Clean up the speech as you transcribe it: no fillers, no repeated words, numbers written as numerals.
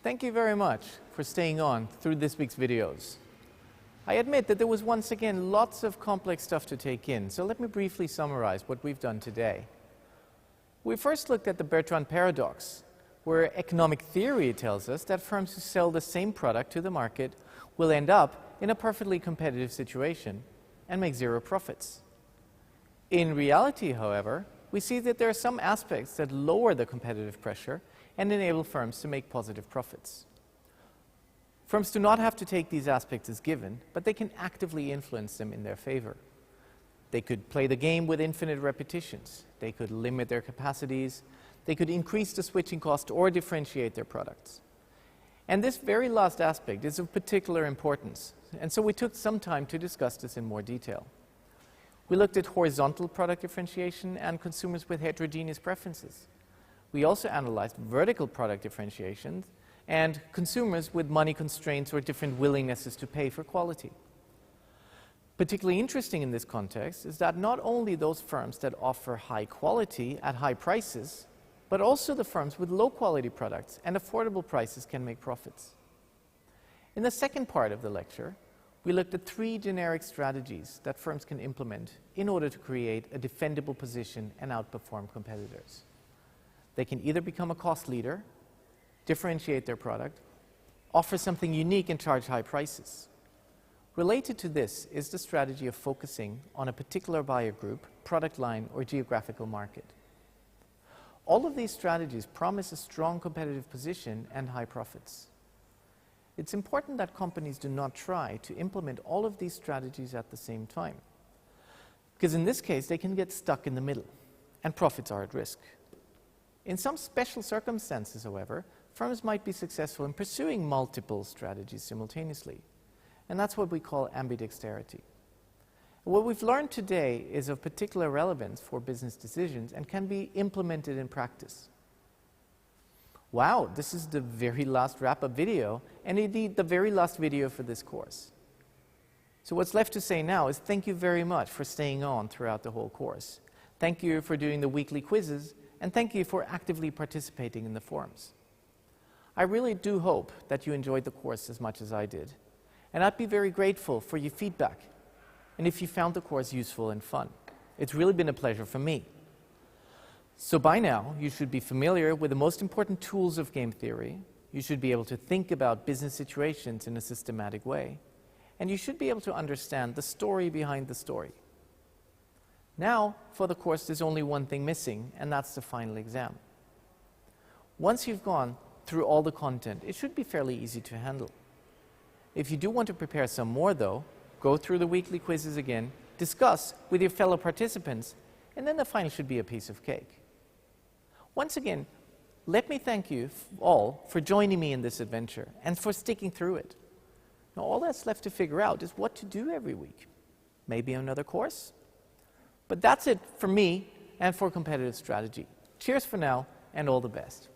Thank you very much for staying on through this week's videos. I admit that there was once again lots of complex stuff to take in, so let me briefly summarize what we've done today. We first looked at the Bertrand paradox, where economic theory tells us that firms who sell the same product to the market will end up in a perfectly competitive situation and make zero profits. In reality, however, we see that there are some aspects that lower the competitive pressure and enable firms to make positive profits. Firms do not have to take these aspects as given, but they can actively influence them in their favor. They could play the game with infinite repetitions. They could limit their capacities. They could increase the switching cost or differentiate their products. And this very last aspect is of particular importance, and so we took some time to discuss this in more detail. We looked at horizontal product differentiation and consumers with heterogeneous preferences. We also analyzed vertical product differentiation and consumers with money constraints or different willingnesses to pay for quality. Particularly interesting in this context is that not only those firms that offer high quality at high prices, but also the firms with low quality products and affordable prices can make profits. In the second part of the lecture, we looked at 3 generic strategies that firms can implement in order to create a defendable position and outperform competitors. They can either become a cost leader, differentiate their product, offer something unique and charge high prices. Related to this is the strategy of focusing on a particular buyer group, product line, or geographical market. All of these strategies promise a strong competitive position and high profits. It's important that companies do not try to implement all of these strategies at the same time, because in this case they can get stuck in the middle and profits are at risk. In some special circumstances, however, firms might be successful in pursuing multiple strategies simultaneously, and that's what we call ambidexterity. What we've learned today is of particular relevance for business decisions and can be implemented in practice. Wow, this is the very last wrap-up video, and indeed the very last video for this course. So what's left to say now is thank you very much for staying on throughout the whole course. Thank you for doing the weekly quizzes, and thank you for actively participating in the forums. I really do hope that you enjoyed the course as much as I did, and I'd be very grateful for your feedback, and if you found the course useful and fun. It's really been a pleasure for me. So by now, you should be familiar with the most important tools of game theory. You should be able to think about business situations in a systematic way. And you should be able to understand the story behind the story. Now, for the course, there's only one thing missing, and that's the final exam. Once you've gone through all the content, it should be fairly easy to handle. If you do want to prepare some more, though, go through the weekly quizzes again, discuss with your fellow participants, and then the final should be a piece of cake. Once again, let me thank you all for joining me in this adventure and for sticking through it. Now, all that's left to figure out is what to do every week. Maybe another course? But that's it for me and for competitive strategy. Cheers for now, and all the best.